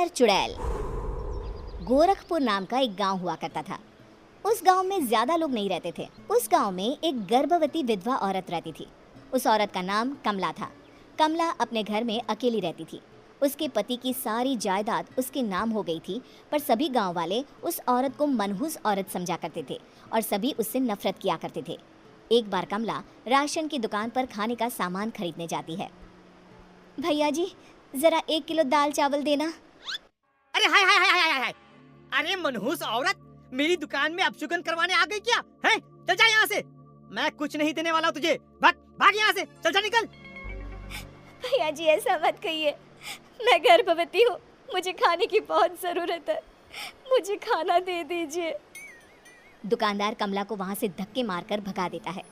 किन्नर चुड़ैल। गोरखपुर नाम का एक गांव हुआ करता था। उस गांव में ज्यादा लोग नहीं रहते थे। उस गांव में एक गर्भवती विधवा औरत रहती थी। उस औरत का नाम कमला था। कमला अपने घर में अकेली रहती थी। उसके पति की सारी जायदाद उसके नाम हो गई थी, पर सभी गांव वाले उस औरत को मनहूस औरत समझा करते थे और सभी उससे नफरत किया करते थे। एक बार कमला राशन की दुकान पर खाने का सामान खरीदने जाती है। भैया जी, जरा 1 किलो दाल चावल देना। अरे हाय हाय हाय हाय हाय, अरे मनहूस औरत, मेरी दुकान में अपशुगन करवाने आ गई क्या? हैं? चल जा यहाँ से, मैं कुछ नहीं देने वाला तुझे। भाग भाग यहाँ से, चल जा निकल। भैया जी ऐसा मत कहिए, मैं गर्भवती हूँ, मुझे खाने की बहुत ज़रूरत है, मुझे खाना दे दीजिए। दुकानदार कमला को वहाँ से धक्के मारकर भगा देता है।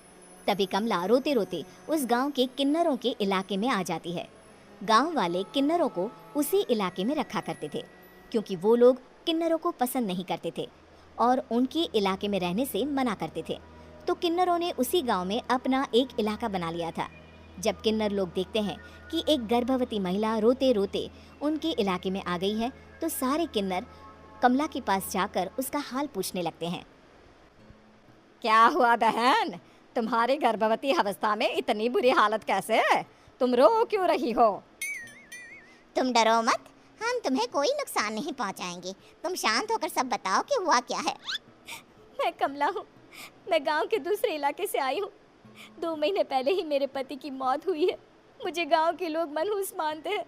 तभी कमला रोते रोते उस गांव के किन्नरों के इलाके में आ जाती है। गांव वाले किन्नरों को उसी इलाके में रखा करते थे, क्योंकि वो लोग किन्नरों को पसंद नहीं करते थे और उनके इलाके में रहने से मना करते थे। तो किन्नरों ने उसी गांव में अपना एक इलाका बना लिया था। जब किन्नर लोग देखते हैं कि एक गर्भवती महिला रोते रोते उनके इलाके में आ गई है, तो सारे किन्नर कमला के पास जाकर उसका हाल पूछने लगते हैं। क्या हुआ बहन, तुम्हारी गर्भवती अवस्था में इतनी बुरी हालत कैसे है? तुम रो क्यों रही हो? तुम डरो मत, हम तुम्हें कोई नुकसान नहीं पहुंचाएंगे। तुम शांत होकर सब बताओ कि हुआ क्या है। मैं कमला हूँ, मैं गांव के दूसरे इलाके से आई हूँ। 2 महीने पहले ही मेरे पति की मौत हुई है। मुझे गांव के लोग मनहूस मानते हैं,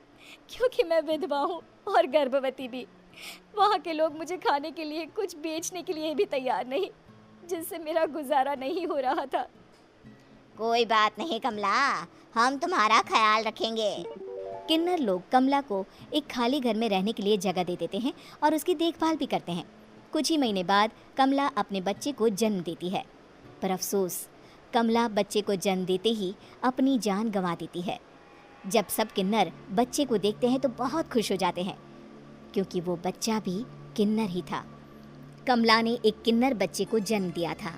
क्योंकि मैं विधवा हूँ और गर्भवती भी। वहाँ के लोग मुझे खाने के लिए कुछ बेचने के लिए भी तैयार नहीं, जिससे मेरा गुजारा नहीं हो रहा था। कोई बात नहीं कमला, हम तुम्हारा ख्याल रखेंगे। किन्नर लोग कमला को एक खाली घर में रहने के लिए जगह दे देते हैं और उसकी देखभाल भी करते हैं। कुछ ही महीने बाद कमला अपने बच्चे को जन्म देती है, पर अफसोस, कमला बच्चे को जन्म देते ही अपनी जान गंवा देती है। जब सब किन्नर बच्चे को देखते हैं तो बहुत खुश हो जाते हैं, क्योंकि वो बच्चा भी किन्नर ही था। कमला ने एक किन्नर बच्चे को जन्म दिया था।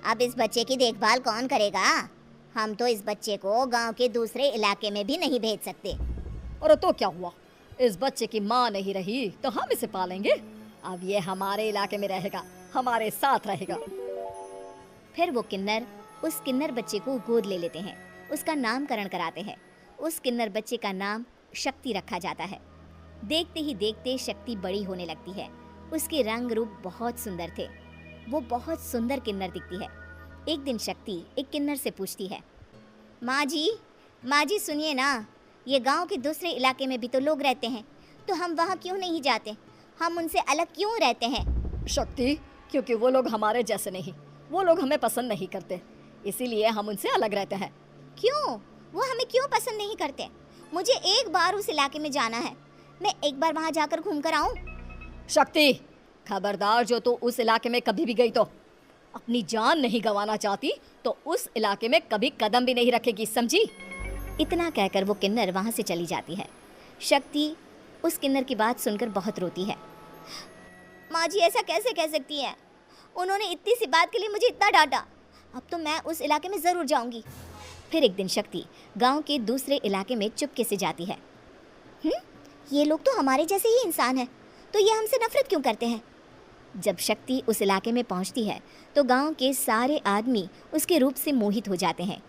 अब इस बच्चे की देखभाल कौन करेगा? हम तो इस बच्चे को गांव के दूसरे इलाके में भी नहीं भेज सकते। और तो क्या हुआ, इस बच्चे की माँ नहीं रही तो हम इसे पालेंगे। अब ये हमारे इलाके में रहेगा, हमारे साथ रहेगा। फिर वो किन्नर उस किन्नर बच्चे को गोद ले लेते हैं, उसका नामकरण कराते हैं। उस किन्नर बच्चे का नाम शक्ति रखा जाता है। देखते ही देखते शक्ति बड़ी होने लगती है। उसके रंग रूप बहुत सुंदर थे। वो बहुत सुंदर किन्नर दिखती है। एक दिन शक्ति एक किन्नर से पूछती है, माँ जी सुनिए ना, ये गांव के दूसरे इलाके में भी तो लोग रहते हैं, तो हम वहाँ क्यों नहीं जाते? हम उनसे अलग क्यों रहते हैं? शक्ति, क्योंकि वो लोग हमारे जैसे नहीं, वो लोग हमें पसंद नहीं करते, इसीलिए हम उनसे अलग रहते हैं। क्यों? वो हमें क्यों पसंद नहीं करते? मुझे एक बार उस इलाके में जाना है, मैं एक बार वहाँ जाकर घूम कर आऊँ। शक्ति, खबरदार, जो तू उस इलाके में कभी भी गई तो अपनी जान नहीं गंवाना चाहती तो उस इलाके में कभी कदम भी नहीं रखेगी, समझी? इतना कहकर वो किन्नर वहाँ से चली जाती है। शक्ति उस किन्नर की बात सुनकर बहुत रोती है। माँ जी ऐसा कैसे कह सकती हैं? उन्होंने इतनी सी बात के लिए मुझे इतना डांटा। अब तो मैं उस इलाके में ज़रूर जाऊंगी। फिर एक दिन शक्ति गांव के दूसरे इलाके में चुपके से जाती है। ये लोग तो हमारे जैसे ही इंसान हैं, तो ये हमसे नफरत क्यों करते हैं? जब शक्ति उस इलाके में पहुंचती है तो गांव के सारे आदमी उसके रूप से मोहित हो जाते हैं।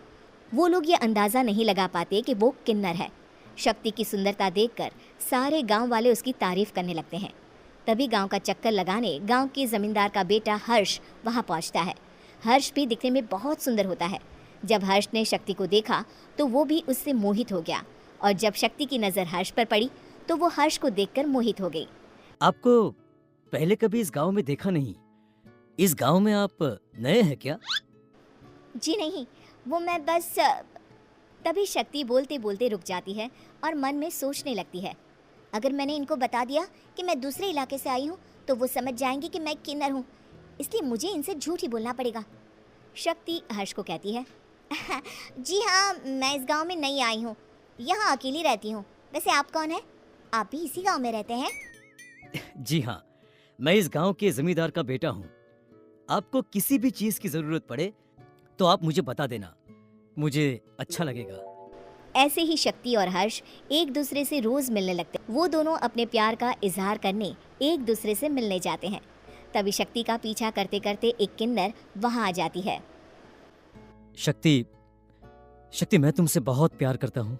वो लोग ये अंदाज़ा नहीं लगा पाते कि वो किन्नर है। शक्ति की सुंदरता देखकर सारे गांव वाले उसकी तारीफ करने लगते हैं। तभी गांव का चक्कर लगाने गांव के ज़मींदार का बेटा हर्ष वहां पहुंचता है। हर्ष भी दिखने में बहुत सुंदर होता है। जब हर्ष ने शक्ति को देखा तो वो भी उससे मोहित हो गया, और जब शक्ति की नज़र हर्ष पर पड़ी तो वो हर्ष को देखकर मोहित हो गई। आपको पहले कभी इस गांव में देखा नहीं। इस गांव में आप नए हैं क्या? जी नहीं, वो मैं बस। तभी शक्ति बोलते बोलते रुक जाती है और मन में सोचने लगती है, अगर मैंने इनको बता दिया कि मैं दूसरे इलाके से आई हूँ तो वो समझ जाएंगे कि मैं किन्नर हूँ, इसलिए मुझे इनसे झूठ ही बोलना पड़ेगा। शक्ति हर्ष को कहती है, जी हाँ, मैं इस गांव में नई आई हूँ, यहाँ अकेली रहती हूँ। वैसे आप कौन हैं? आप भी इसी गांव में रहते हैं? जी हाँ, मैं इस गांव के जमींदार का बेटा हूँ। आपको किसी भी चीज की जरूरत पड़े तो आप मुझे बता देना, मुझे अच्छा लगेगा। ऐसे ही शक्ति और हर्ष एक दूसरे से रोज मिलने लगते। वो दोनों अपने प्यार का इजहार करने एक दूसरे से मिलने जाते हैं। तभी शक्ति का पीछा करते करते एक किन्नर वहां आ जाती है। शक्ति, शक्ति, मैं तुमसे बहुत प्यार करता हूँ।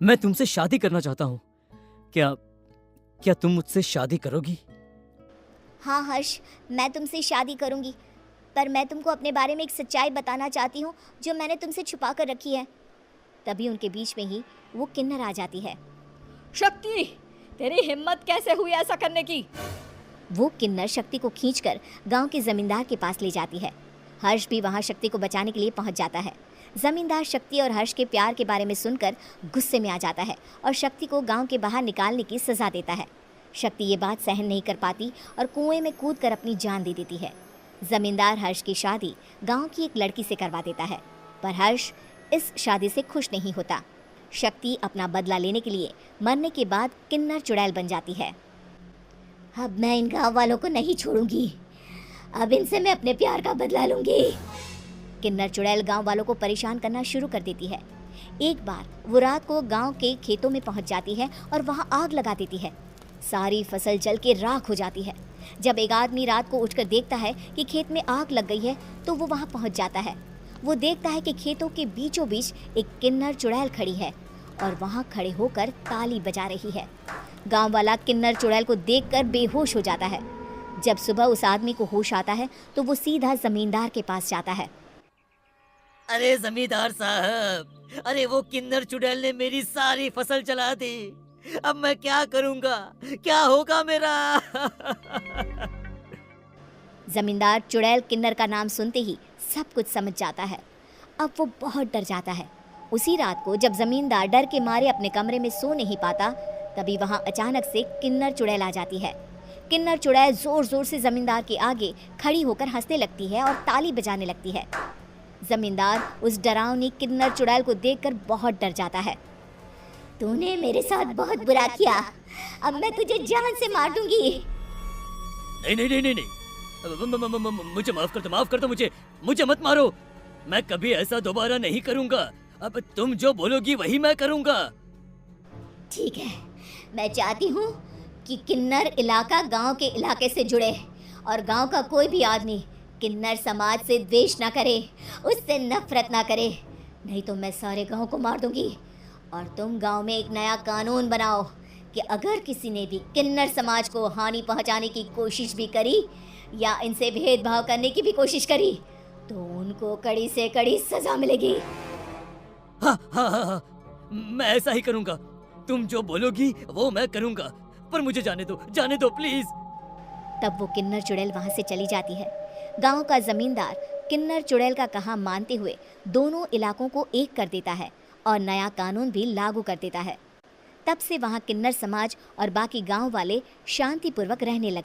मैं तुमसे शादी करना चाहता हूँ। क्या क्या तुम मुझसे शादी करोगी? हाँ हर्ष, मैं तुमसे शादी करूंगी, पर मैं तुमको अपने बारे में एक सच्चाई बताना चाहती हूँ जो मैंने तुमसे छुपा कर रखी है। तभी उनके बीच में ही वो किन्नर आ जाती है। शक्ति, तेरी हिम्मत कैसे हुई ऐसा करने की? वो किन्नर शक्ति को खींचकर गांव के जमींदार के पास ले जाती है। हर्ष भी वहां शक्ति को बचाने के लिए पहुंच जाता है। जमींदार शक्ति और हर्ष के प्यार के बारे में सुनकर गुस्से में आ जाता है और शक्ति को गांव के बाहर निकालने की सजा देता है। शक्ति ये बात सहन नहीं कर पाती और कुएं में कूदकर अपनी जान दे देती है। जमींदार हर्ष की शादी गांव की एक लड़की से करवा देता है, पर हर्ष इस शादी से खुश नहीं होता। शक्ति अपना बदला लेने के लिए मरने के बाद किन्नर चुड़ैल बन जाती है। अब मैं इन गांव वालों को नहीं छोड़ूंगी, अब इनसे मैं अपने प्यार का बदला लूंगी। किन्नर चुड़ैल गांव वालों को परेशान करना शुरू कर देती है। एक बार वो रात को गांव के खेतों में पहुंच जाती है और वहां आग लगा देती है। सारी फसल जल के राख हो जाती है। जब एक आदमी रात को उठकर देखता है कि खेत में आग लग गई है तो वो वहां पहुंच जाता है। वो देखता है कि खेतों के बीचों बीच एक किन्नर चुड़ैल खड़ी है और वहां खड़े होकर ताली बजा रही है। गांव वाला किन्नर चुड़ैल को देखकर बेहोश हो जाता है। जब सुबह उस आदमी को होश आता है तो वो सीधा जमींदार के पास जाता है। अरे जमींदार साहब, अरे वो किन्नर चुड़ैल ने मेरी सारी फसल जला दी। अब मैं क्या करूंगा, क्या होगा मेरा? जमींदार चुड़ैल किन्नर का नाम सुनते ही सब कुछ समझ जाता है। अब वो बहुत डर जाता है। उसी रात को जब जमींदार डर के मारे अपने कमरे में सो नहीं पाता, तभी वहां अचानक से किन्नर चुड़ैल आ जाती है। किन्नर चुड़ैल जोर जोर से जमींदार के आगे खड़ी होकर हंसने लगती है और ताली बजाने लगती है। जमींदार उस डरावनी किन्नर चुड़ैल को देखकर बहुत डर जाता है। तूने मेरे साथ बहुत बुरा किया, अब मैं तुझे जान से मार दूंगी। नहीं नहीं नहीं नहीं नहीं, मुझे माफ कर दो, मुझे मत मारो। मैं कभी ऐसा दोबारा नहीं करूंगा। अब तुम जो बोलोगी वही मैं करूंगा। ठीक है, मैं चाहती हूँ कि किन्नर इलाका गांव के इलाके से जुड़े और गांव का कोई भी आदमी किन्नर समाज से द्वेष ना करे, उससे नफरत ना करे, नहीं तो मैं सारे गांव को मार दूंगी। और तुम गांव में एक नया कानून बनाओ कि अगर किसी ने भी किन्नर समाज को हानि पहुंचाने की कोशिश भी करी या इनसे भेदभाव करने की भी कोशिश करी तो उनको कड़ी से कड़ी सजा मिलेगी। हाँ हाँ हाँ हाँ, मैं ऐसा ही करूंगा। तुम जो बोलोगी वो मैं करूंगा, पर मुझे जाने दो प्लीज। तब वो किन्नर चुड़ैल वहां से चली जाती है। गांव का जमींदार किन्नर चुड़ैल का कहा मानते हुए दोनों इलाकों को एक कर देता है और नया कानून भी लागू कर देता है। तब से वहां किन्नर समाज और बाकी गांव वाले शांतिपूर्वक रहने लगते।